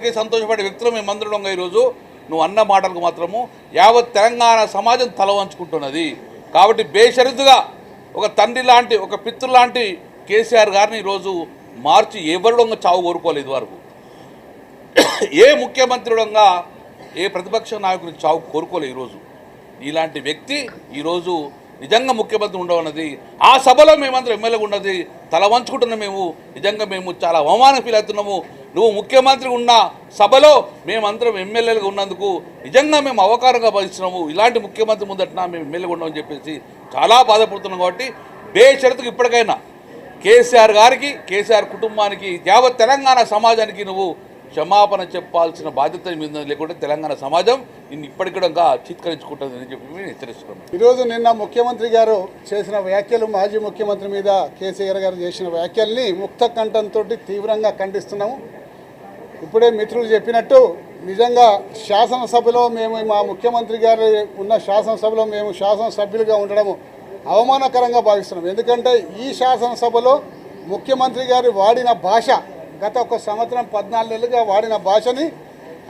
ముఖ్యమంత్రికి సంతోషపడే వ్యక్తులు మేమందరం ఈరోజు నువ్వు అన్న మాటలకు మాత్రము యావత్ తెలంగాణ సమాజం తల వంచుకుంటున్నది. కాబట్టి బేషరతుగా ఒక తండ్రి లాంటి ఒక పితృ లాంటి కేసీఆర్ గారిని ఈరోజు మార్చి ఎవరిడంగా చావు కోరుకోలేదు వరకు. ఏ ముఖ్యమంత్రిడంగా ఏ ప్రతిపక్ష నాయకుని చావు కోరుకోలేదు. ఈరోజు ఇలాంటి వ్యక్తి ఈరోజు నిజంగా ముఖ్యమంత్రి ఉండవన్నది ఆ సభలో మేమందరం ఎమ్మెల్యేగా ఉన్నది తల వంచుకుంటున్నాం. నిజంగా మేము చాలా అవమానం ఫీల్ అవుతున్నాము. నువ్వు ముఖ్యమంత్రి ఉన్న సభలో మేమందరం ఎమ్మెల్యేలుగా ఉన్నందుకు నిజంగా మేము అవకారంగా భావిస్తున్నాము. ఇలాంటి ముఖ్యమంత్రి ముందట మేము ఎమ్మెల్యేగా ఉన్నామని చెప్పేసి చాలా బాధపడుతున్నాం. కాబట్టి బేషరతుకు ఇప్పటికైనా కేసీఆర్ గారికి, కేసీఆర్ కుటుంబానికి, యావత్ తెలంగాణ సమాజానికి నువ్వు క్షమాపణ చెప్పాల్సిన బాధ్యత మీద, లేకుంటే తెలంగాణ సమాజం నిన్ను ఇప్పటికీ చిత్కరించుకుంటుందని చెప్పి మేము హెచ్చరిస్తున్నాం. ఈరోజు నిన్న ముఖ్యమంత్రి గారు చేసిన వ్యాఖ్యలు, మాజీ ముఖ్యమంత్రి మీద కేసీఆర్ గారు చేసిన వ్యాఖ్యల్ని ముక్త కంఠంతో తీవ్రంగా ఖండిస్తున్నాము. ఇప్పుడే మిత్రులు చెప్పినట్టు నిజంగా శాసనసభలో మేము మా ముఖ్యమంత్రి గారు ఉన్న శాసనసభలో మేము శాసనసభ్యులుగా ఉండడము అవమానకరంగా భావిస్తున్నాం. ఎందుకంటే ఈ శాసనసభలో ముఖ్యమంత్రి గారు వాడిన భాష, గత ఒక సంవత్సరం 14 నెలలుగా వాడిన భాషని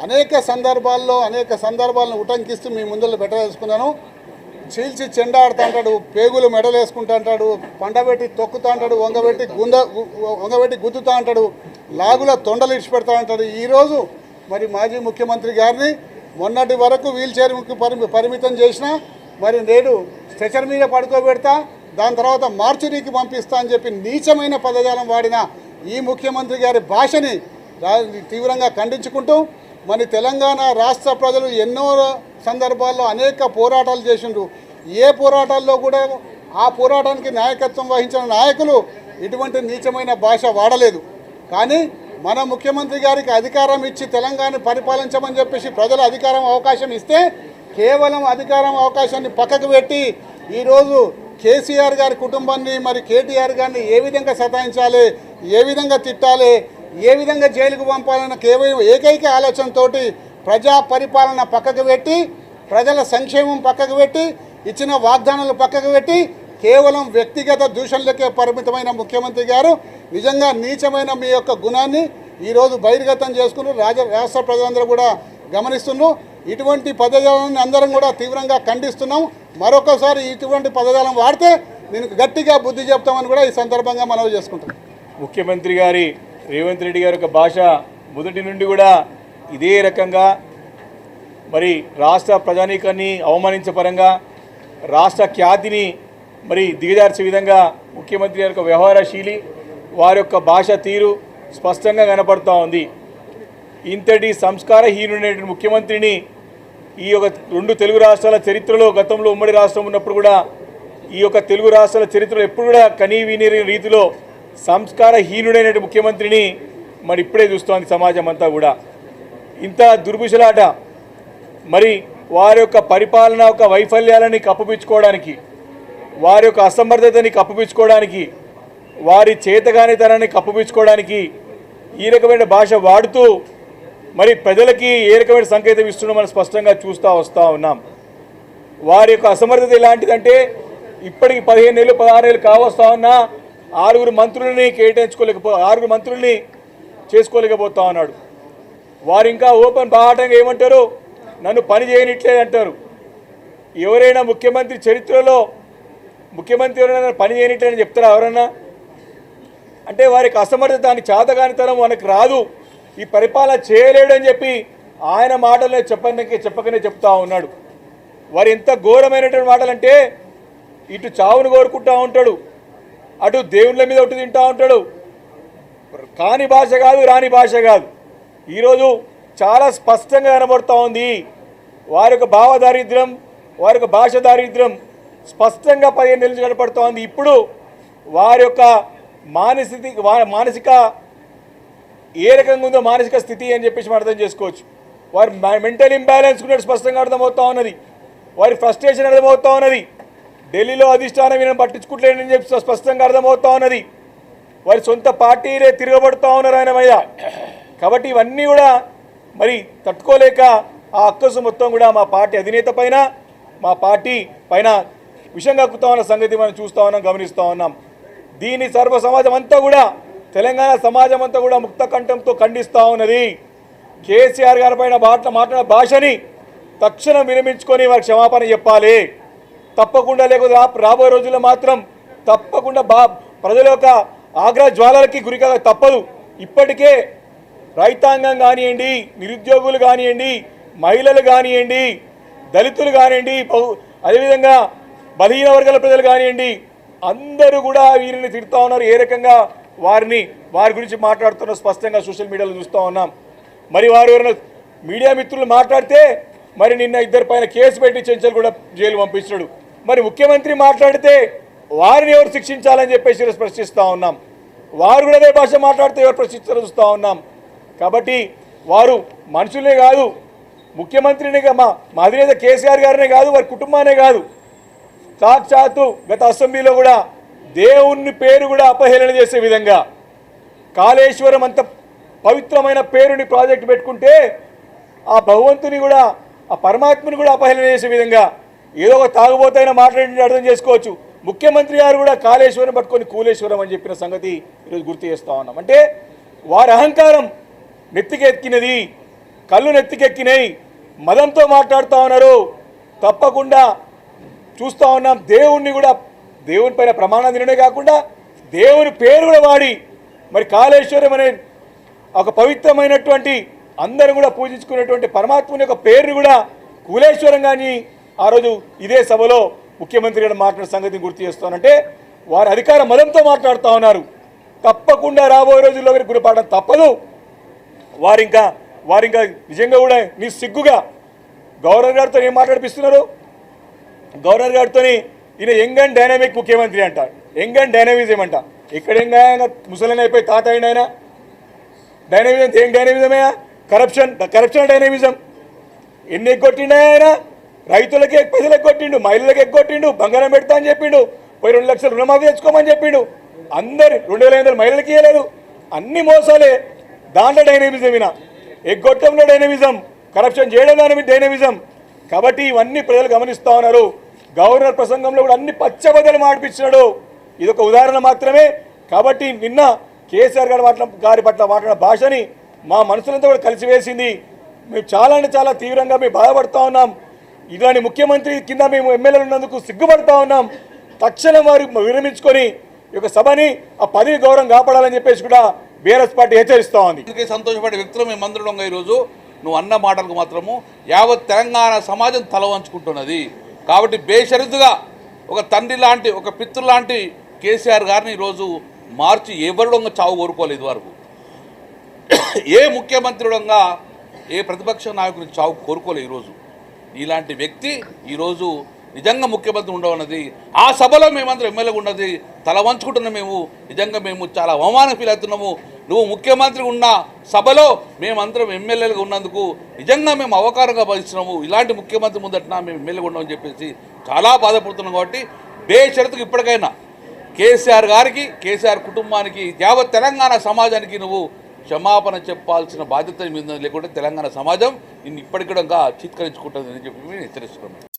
అనేక సందర్భాలను ఉటంకిస్తూ మీ ముందర పెట్టదలుచుకున్నాను. చీల్చి చెండాడుతూ అంటాడు, పేగులు మెడలు వేసుకుంటూ అంటాడు, పండబెట్టి తొక్కుతూ అంటాడు, వంగబెట్టి గుద్దుతూ అంటాడు, లాగుల తొండలు ఇడిచిపెడతా అంటాడు. ఈరోజు మరి మాజీ ముఖ్యమంత్రి గారిని మొన్నటి వరకు వీల్ చైర్కి పరిమితం చేసిన, మరి నేడు స్ట్రెచర్ మీద పడుకోబెడతా, దాని తర్వాత మార్చురీకి పంపిస్తా అని చెప్పి నీచమైన పదజాలం వాడిన ఈ ముఖ్యమంత్రి గారి భాషని తీవ్రంగా ఖండించుకుంటూ, మరి తెలంగాణ రాష్ట్ర ప్రజలు ఎన్నో సందర్భాల్లో అనేక పోరాటాలు చేసిండ్రు. ఏ పోరాటాల్లో కూడా ఆ పోరాటానికి నాయకత్వం వహించిన నాయకులు ఇటువంటి నీచమైన భాష వాడలేదు. కానీ మన ముఖ్యమంత్రి గారికి అధికారం ఇచ్చి తెలంగాణ పరిపాలించమని చెప్పేసి ప్రజలు అధికారం అవకాశం ఇస్తే కేవలం అధికారం అవకాశాన్ని పక్కకు పెట్టి ఈరోజు కేసీఆర్ గారి కుటుంబాన్ని, మరి కేటీఆర్ గారిని ఏ విధంగా సతాయించాలి, ఏ విధంగా తిట్టాలి, ఏ విధంగా జైలుకు పంపాలన్న కేవలం ఏకైక ఆలోచనతోటి ప్రజా పరిపాలన పక్కకు పెట్టి, ప్రజల సంక్షేమం పక్కకు పెట్టి, ఇచ్చిన వాగ్దానాలు పక్కకు పెట్టి కేవలం వ్యక్తిగత దూషణలకే పరిమితమైన ముఖ్యమంత్రి గారు నిజంగా నీచమైన మీ యొక్క గుణాన్ని ఈరోజు బహిర్గతం చేసుకుని రాష్ట్ర ప్రజలందరూ కూడా గమనిస్తున్నారు. ఇటువంటి పదజాలాన్ని అందరం కూడా తీవ్రంగా ఖండిస్తున్నాం. మరొకసారి ఇటువంటి పదజాలం వాడితే నేను గట్టిగా బుద్ధి చెప్తామని కూడా ఈ సందర్భంగా మనవి చేసుకుంటున్నాం. ముఖ్యమంత్రి గారి రేవంత్ రెడ్డి గారి యొక్క భాష మొదటి నుండి కూడా ఇదే రకంగా మరి రాష్ట్ర ప్రజానీకాన్ని అవమానించే పరంగా, రాష్ట్ర ఖ్యాతిని మరి దిగజార్చే విధంగా ముఖ్యమంత్రి గారి యొక్క వ్యవహారశీలి, వారి యొక్క భాష తీరు స్పష్టంగా కనపడుతూ ఉంది. ఇంతటి సంస్కారహీనుడైన ముఖ్యమంత్రిని ఈ యొక్క 2 తెలుగు రాష్ట్రాల చరిత్రలో, గతంలో ఉమ్మడి రాష్ట్రం ఉన్నప్పుడు కూడా ఈ యొక్క తెలుగు రాష్ట్రాల చరిత్రలో ఎప్పుడు కూడా కనీ విని రీతిలో సంస్కారహీనుడైన ముఖ్యమంత్రిని మరి ఇప్పుడే చూస్తోంది సమాజం అంతా కూడా. ఇంత దుర్భుషలాట, మరి వారి యొక్క పరిపాలన యొక్క వైఫల్యాలని కప్పిపుచ్చుకోవడానికి, వారి యొక్క అసమర్థతని కప్పిపుచ్చుకోవడానికి, వారి చేతగానితనాన్ని కప్పిపుచ్చుకోవడానికి ఈ రకమైన భాష వాడుతూ మరి ప్రజలకి ఏ రకమైన సంకేతం ఇస్తున్నాం మనం స్పష్టంగా వస్తూ ఉన్నాం. వారి యొక్క అసమర్థత ఎలాంటిదంటే, ఇప్పటికి 15 నెలలు 16 నెలలు కావస్తా ఉన్నా 6 మంత్రులని చేసుకోలేకపోతా ఉన్నాడు. వారు ఇంకా ఓపెన్ బాహాటంగా ఏమంటారు, నన్ను పని చేయనిట్లేదు అంటారు. ఎవరైనా ముఖ్యమంత్రి చరిత్రలో ముఖ్యమంత్రి ఎవరైనా పని చేయనిట్లేదని చెప్తారా ఎవరన్నా? అంటే వారికి అసమర్థత, చాతగానితనం మనకు రాదు, ఈ పరిపాలన చేయలేడు అని చెప్పి ఆయన మాటలే చెప్పకనే చెప్తా ఉన్నాడు. వారు ఎంత ఘోరమైనటువంటి మాటలంటే, ఇటు చావును కోరుకుంటూ ఉంటాడు, అటు దేవుళ్ళ మీద ఒకటి తింటూ ఉంటాడు. కాని భాష కాదు, రాని భాష కాదు. ఈరోజు చాలా స్పష్టంగా కనబడుతూ ఉంది వారి యొక్క భావ దారిద్ర్యం, వారి యొక్క భాష దారిద్ర్యం స్పష్టంగా 15 నెలల నుంచి కనపడుతూ ఉంది. ఇప్పుడు వారి యొక్క మానసిక ఏ రకంగా ఉందో మానసిక స్థితి అని చెప్పేసి మనం అర్థం చేసుకోవచ్చు. వారి మెంటల్ ఇంబ్యాలెన్స్ కూడా స్పష్టంగా అర్థమవుతూ ఉన్నది, వారి ఫ్రస్ట్రేషన్ అర్థమవుతూ ఉన్నది. ఢిల్లీలో అధిష్టానం ఈయన పట్టించుకుంటలేదని చెప్పి స్పష్టంగా అర్థమవుతూ ఉన్నది. వారి సొంత పార్టీలే తిరగబడుతూ ఉన్నారు ఆయన మీద. కాబట్టి ఇవన్నీ కూడా మరి తట్టుకోలేక ఆ అక్కసు మొత్తం కూడా మా పార్టీ అధినేత పైన, మా పార్టీ పైన విషం కక్కుతా ఉన్న సంగతి మనం చూస్తూ ఉన్నాం, గమనిస్తూ ఉన్నాం. దీన్ని సర్వ సమాజం అంతా కూడా, తెలంగాణ సమాజం అంతా కూడా ముక్త కంఠంతో ఖండిస్తూ ఉన్నది. కేసీఆర్ గారి పైన మాట్లాడిన భాషని తక్షణం విరమించుకొని వారికి క్షమాపణ చెప్పాలి. తప్పకుండా, లేకపోతే రాబోయే రోజుల్లో మాత్రం తప్పకుండా ప్రజల యొక్క ఆగ్రహ జ్వాలలకి గురికాక తప్పదు. ఇప్పటికే రైతాంగం కానివ్వండి, నిరుద్యోగులు కానివ్వండి, మహిళలు కానివ్వండి, దళితులు కానివ్వండి, అదేవిధంగా బలహీన వర్గాల ప్రజలు కానివ్వండి, అందరూ కూడా వీరిని తిడుతూ ఉన్నారు. ఏ రకంగా వారి గురించి మాట్లాడుతున్న స్పష్టంగా సోషల్ మీడియాలో చూస్తూ ఉన్నాం. మరి వారు ఎవరైనా మీడియా మిత్రులు మాట్లాడితే మరి నిన్న ఇద్దరి పైన కేసు పెట్టి చెంచల్ కూడా జైలు పంపించాడు. మరి ముఖ్యమంత్రి మాట్లాడితే వారిని ఎవరు శిక్షించాలని చెప్పేసి ప్రశ్నిస్తూ ఉన్నాం. వారు కూడా అదే భాష మాట్లాడితే ఎవరు ప్రశ్నించాలో చూస్తూ ఉన్నాం. కాబట్టి వారు మనుషులే కాదు, ముఖ్యమంత్రిని మా అధినేత కేసీఆర్ గారినే కాదు, వారి కుటుంబానే కాదు, సాక్షాత్తు గత అసెంబ్లీలో కూడా దేవుని పేరు కూడా అపహేళన చేసే విధంగా కాళేశ్వరం అంత పవిత్రమైన పేరుని ప్రాజెక్టు పెట్టుకుంటే ఆ భగవంతుని కూడా, ఆ పరమాత్మని కూడా అపహేళన చేసే విధంగా ఏదో ఒక తాగుబోతైనా మాట్లాడి అర్థం చేసుకోవచ్చు. ముఖ్యమంత్రి గారు కూడా కాళేశ్వరం పట్టుకొని కూలేశ్వరం అని చెప్పిన సంగతి ఈరోజు గుర్తు చేస్తూ ఉన్నాం. అంటే వారి అహంకారం నెత్తికెక్కినది, కళ్ళు నెత్తికెక్కినాయి, మదంతో మాట్లాడుతూ ఉన్నారు. తప్పకుండా చూస్తూ ఉన్నాం. దేవుని పైన ప్రమాణం తినడే కాకుండా దేవుని పేరు కూడా వాడి మరి కాళేశ్వరం అనే ఒక పవిత్రమైనటువంటి అందరూ కూడా పూజించుకునేటువంటి పరమాత్మని యొక్క పేరుని కూడా కూలేశ్వరం కానీ ఆ రోజు ఇదే సభలో ముఖ్యమంత్రి గారు మాట్లాడిన సంగతిని గుర్తు చేస్తానంటే వారి అధికార మదంతో మాట్లాడుతూ ఉన్నారు. తప్పకుండా రాబోయే రోజుల్లో గురిపడడం తప్పదు. వారింకా నిజంగా కూడా నీ సిగ్గుగా గవర్నర్ గారితో ఏం మాట్లాడిపిస్తున్నారు? గవర్నర్ గారితో ఈయన యంగ్ అండ్ డైనామిక్ ముఖ్యమంత్రి అంట, యంగ్ అండ్ డైనమిజం అంట. ఇక్కడ ముసలిని అయిపోయి తాత అయిన ఆయన డైనమిజం ఏం డైనమిజమేనా? Corruption dynamism. ఎన్ని ఎగ్గొట్టిండు ఆయన? రైతులకి పైసలు ఎగ్గొట్టిండు, మహిళలకు ఎగ్గొట్టిండు, బంగారం పెడతా అని చెప్పిండు, పోయి 2 లక్షలు రుణమాఫీ తెచ్చుకోమని చెప్పిండు. అందరు 2500 మహిళలకి ఇవ్వలేదు. అన్ని మోసాలే. దాంట్లో డైనమిజం ఈయన, ఎగ్గొట్టంలో డైనమిజం, కరప్షన్ చేయడం దాని డైనమిజం. కాబట్టి ఇవన్నీ ప్రజలు గమనిస్తూ ఉన్నారు. గవర్నర్ ప్రసంగంలో కూడా అన్ని పచ్చబద్దలు మాడిపించినాడు. ఇదొక ఉదాహరణ మాత్రమే. కాబట్టి నిన్న కేసీఆర్ గారి పట్ల మాట్లాడిన భాషని మా మనసులంతా కూడా కలిసివేసింది. మేము చాలా తీవ్రంగా మేము బాధపడుతూ ఉన్నాం. ఇలాంటి ముఖ్యమంత్రి కింద మేము ఎమ్మెల్యేలు ఉన్నందుకు సిగ్గుపడుతూ ఉన్నాం. తక్షణం వారు విరమించుకొని ఈ యొక్క సభని ఆ పదవి గౌరవం కాపాడాలని చెప్పేసి కూడా బీఆర్ఎస్ పార్టీ హెచ్చరిస్తూ ఉంది. సంతోషపడే వ్యక్తులు మేము అందరం ఈరోజు నువ్వు అన్న మాటలకు మాత్రము యావత్ తెలంగాణ సమాజం తల వంచుకుంటున్నది. కాబట్టి బేషరతుగా ఒక తండ్రి లాంటి, ఒక పితృ లాంటి కేసీఆర్ గారిని ఈరోజు మార్చి ఎవరిడంగా చావు కోరుకోలేదు వరకు. ఏ ముఖ్యమంత్రిడంగా ఏ ప్రతిపక్ష నాయకుని చావు కోరుకోలేదు. ఈరోజు ఇలాంటి వ్యక్తి ఈరోజు నిజంగా ముఖ్యమంత్రి ఉండవన్నది, ఆ సభలో మేమందరం ఎమ్మెల్యేగా ఉన్నది తల వంచుకుంటున్నాం. నిజంగా మేము చాలా అవమానం ఫీల్ అవుతున్నాము. నువ్వు ముఖ్యమంత్రి ఉన్న సభలో మేమందరం ఎమ్మెల్యేలుగా ఉన్నందుకు నిజంగా మేము అవకారంగా భావిస్తున్నాము. ఇలాంటి ముఖ్యమంత్రి ముందట మేము ఎమ్మెల్యేగా ఉన్నామని చెప్పేసి చాలా బాధపడుతున్నాం. కాబట్టి బేషరతుకు ఇప్పటికైనా కేసీఆర్ గారికి, కేసీఆర్ కుటుంబానికి, యావత్ తెలంగాణ సమాజానికి నువ్వు క్షమాపణ చెప్పాల్సిన బాధ్యత మీద, లేకుంటే తెలంగాణ సమాజం నిన్ను ఇప్పటికీ చిత్కరించుకుంటుందని చెప్పి మేము హెచ్చరిస్తున్నాం.